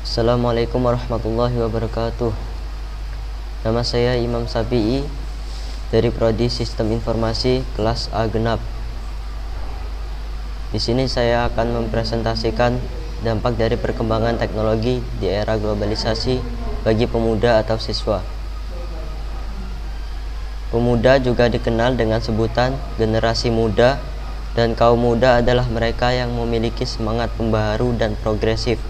Assalamualaikum warahmatullahi wabarakatuh. Nama saya Imam Sabi'i dari Prodi Sistem Informasi kelas A genap. Di sini saya akan mempresentasikan dampak dari perkembangan teknologi di era globalisasi bagi pemuda atau siswa. Pemuda juga dikenal dengan sebutan generasi muda, dan kaum muda adalah mereka yang memiliki semangat pembaharu dan progresif.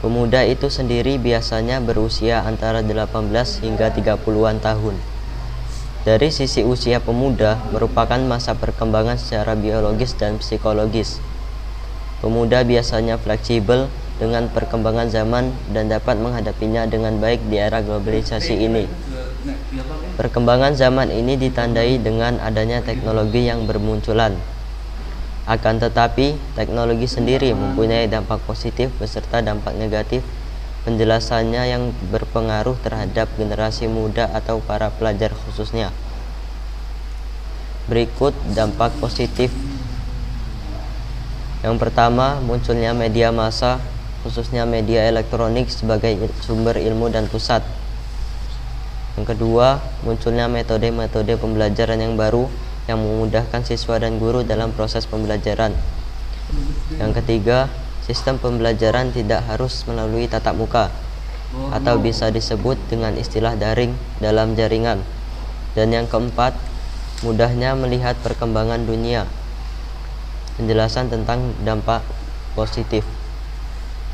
Pemuda itu sendiri biasanya berusia antara 18 hingga 30-an tahun. Dari sisi usia, pemuda merupakan masa perkembangan secara biologis dan psikologis. Pemuda biasanya fleksibel dengan perkembangan zaman dan dapat menghadapinya dengan baik di era globalisasi ini. Perkembangan zaman ini ditandai dengan adanya teknologi yang bermunculan. Akan tetapi, teknologi sendiri mempunyai dampak positif beserta dampak negatif. Penjelasannya yang berpengaruh terhadap generasi muda atau para pelajar khususnya. Berikut dampak positif. Yang pertama, munculnya media massa, khususnya media elektronik sebagai sumber ilmu dan pusat. Yang kedua, munculnya metode-metode pembelajaran yang baru yang memudahkan siswa dan guru dalam proses pembelajaran. Yang ketiga, sistem pembelajaran tidak harus melalui tatap muka atau bisa disebut dengan istilah daring dalam jaringan. Dan yang keempat, mudahnya melihat perkembangan dunia. Penjelasan tentang dampak positif.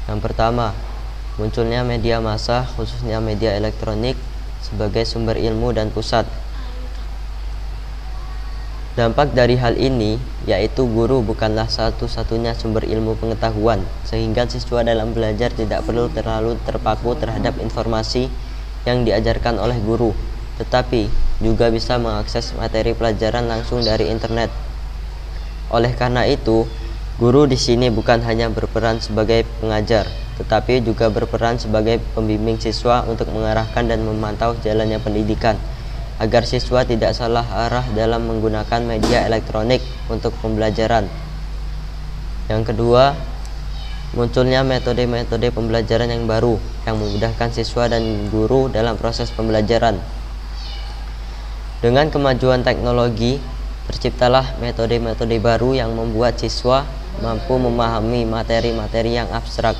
Yang pertama, munculnya media massa, khususnya media elektronik sebagai sumber ilmu dan pusat. Dampak dari hal ini yaitu guru bukanlah satu-satunya sumber ilmu pengetahuan, sehingga siswa dalam belajar tidak perlu terlalu terpaku terhadap informasi yang diajarkan oleh guru, tetapi juga bisa mengakses materi pelajaran langsung dari internet. Oleh karena itu, guru di sini bukan hanya berperan sebagai pengajar, tetapi juga berperan sebagai pembimbing siswa untuk mengarahkan dan memantau jalannya pendidikan, agar siswa tidak salah arah dalam menggunakan media elektronik untuk pembelajaran. Yang kedua, munculnya metode-metode pembelajaran yang baru yang memudahkan siswa dan guru dalam proses pembelajaran. Dengan kemajuan teknologi, terciptalah metode-metode baru yang membuat siswa mampu memahami materi-materi yang abstrak.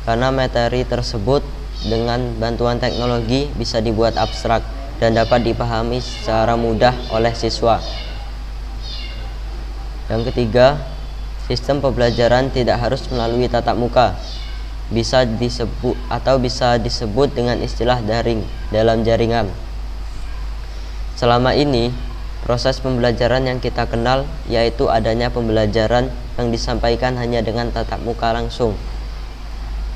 Karena materi tersebut dengan bantuan teknologi bisa dibuat abstrak dan dapat dipahami secara mudah oleh siswa. Yang ketiga, sistem pembelajaran tidak harus melalui tatap muka. Bisa disebut dengan istilah daring dalam jaringan. Selama ini, proses pembelajaran yang kita kenal yaitu adanya pembelajaran yang disampaikan hanya dengan tatap muka langsung.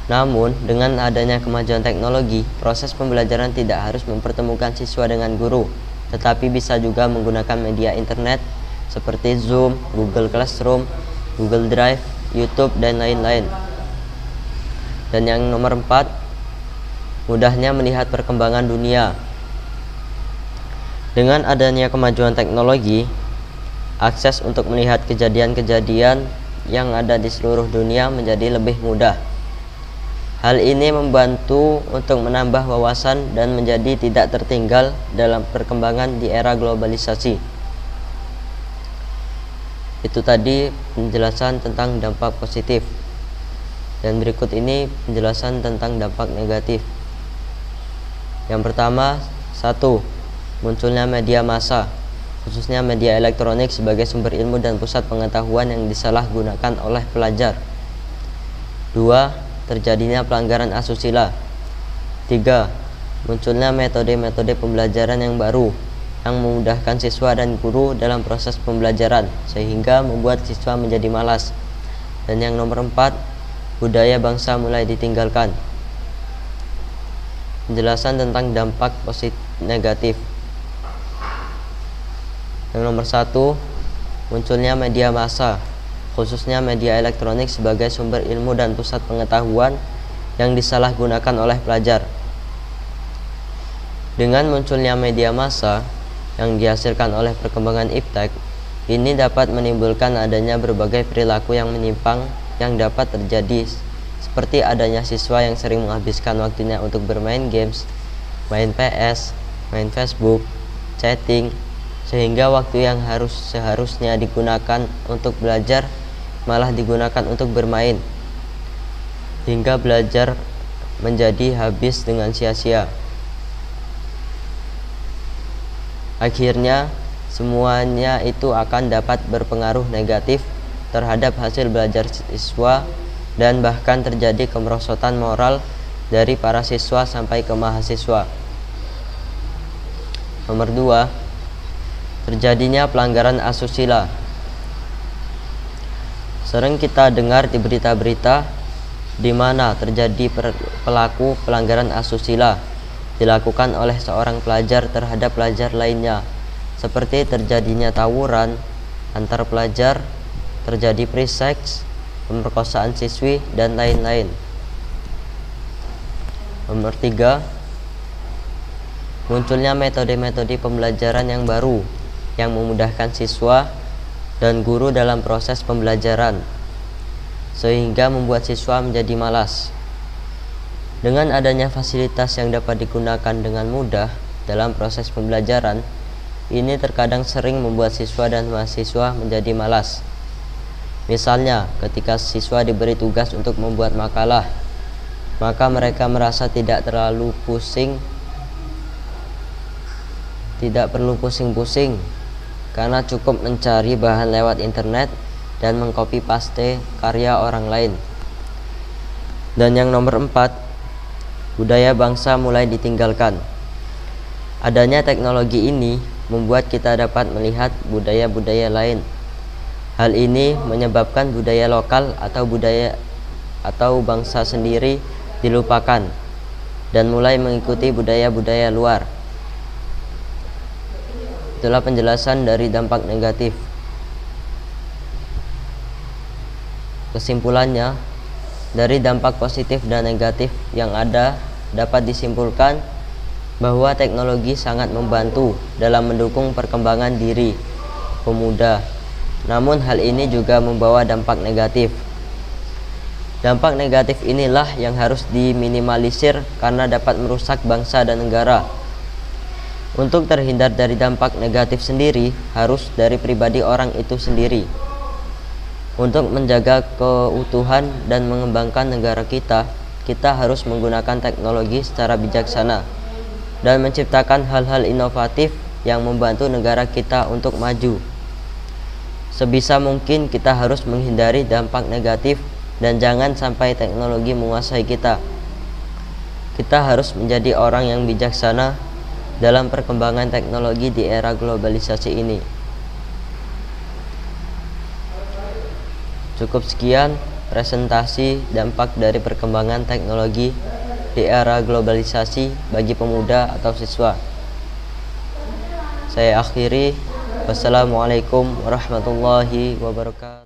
Namun, dengan adanya kemajuan teknologi, proses pembelajaran tidak harus mempertemukan siswa dengan guru, tetapi bisa juga menggunakan media internet seperti Zoom, Google Classroom, Google Drive, YouTube, dan lain-lain. Dan yang nomor 4, mudahnya melihat perkembangan dunia. Dengan adanya kemajuan teknologi, akses untuk melihat kejadian-kejadian yang ada di seluruh dunia menjadi lebih mudah. Hal ini membantu untuk menambah wawasan dan menjadi tidak tertinggal dalam perkembangan di era globalisasi. Itu tadi penjelasan tentang dampak positif. Dan berikut ini penjelasan tentang dampak negatif. Yang pertama, 1. Munculnya media massa, khususnya media elektronik sebagai sumber ilmu dan pusat pengetahuan yang disalahgunakan oleh pelajar. 2. Terjadinya pelanggaran asusila. 3. Munculnya metode-metode pembelajaran yang baru yang memudahkan siswa dan guru dalam proses pembelajaran, sehingga membuat siswa menjadi malas. Dan yang nomor 4, budaya bangsa mulai ditinggalkan. Penjelasan tentang dampak positif negatif. Yang nomor 1, munculnya media massa, khususnya media elektronik sebagai sumber ilmu dan pusat pengetahuan yang disalahgunakan oleh pelajar. Dengan munculnya media massa yang dihasilkan oleh perkembangan iptek, ini dapat menimbulkan adanya berbagai perilaku yang menyimpang yang dapat terjadi seperti adanya siswa yang sering menghabiskan waktunya untuk bermain games, main PS, main Facebook, chatting, sehingga waktu yang seharusnya digunakan untuk belajar malah digunakan untuk bermain, hingga belajar menjadi habis dengan sia-sia. Akhirnya, semuanya itu akan dapat berpengaruh negatif terhadap hasil belajar siswa dan bahkan terjadi kemerosotan moral dari para siswa sampai ke mahasiswa. Nomor 2, terjadinya pelanggaran asusila. Sering kita dengar di berita-berita di mana terjadi pelaku pelanggaran asusila dilakukan oleh seorang pelajar terhadap pelajar lainnya, seperti terjadinya tawuran antar pelajar, terjadi free sex, pemerkosaan siswi, dan lain-lain. Nomor 3, munculnya metode-metode pembelajaran yang baru yang memudahkan siswa dan guru dalam proses pembelajaran, sehingga membuat siswa menjadi malas. Dengan adanya fasilitas yang dapat digunakan dengan mudah dalam proses pembelajaran, ini terkadang sering membuat siswa dan mahasiswa menjadi malas. Misalnya, ketika siswa diberi tugas untuk membuat makalah, maka mereka merasa tidak perlu pusing-pusing karena cukup mencari bahan lewat internet dan mengcopy paste karya orang lain. Dan yang nomor 4, budaya bangsa mulai ditinggalkan. Adanya teknologi ini membuat kita dapat melihat budaya-budaya lain. Hal ini menyebabkan budaya lokal atau bangsa sendiri dilupakan dan mulai mengikuti budaya-budaya luar. Itulah penjelasan dari dampak negatif. Kesimpulannya, dari dampak positif dan negatif yang ada dapat disimpulkan bahwa teknologi sangat membantu dalam mendukung perkembangan diri pemuda. Namun hal ini juga membawa dampak negatif. Dampak negatif inilah yang harus diminimalisir karena dapat merusak bangsa dan negara. Untuk terhindar dari dampak negatif sendiri harus dari pribadi orang itu sendiri. Untuk menjaga keutuhan dan mengembangkan negara kita harus menggunakan teknologi secara bijaksana dan menciptakan hal-hal inovatif yang membantu negara kita untuk maju. Sebisa mungkin kita harus menghindari dampak negatif dan jangan sampai teknologi menguasai kita. Kita harus menjadi orang yang bijaksana dalam perkembangan teknologi di era globalisasi ini. Cukup sekian presentasi dampak dari perkembangan teknologi di era globalisasi bagi pemuda atau siswa. Saya akhiri. Wassalamualaikum warahmatullahi wabarakatuh.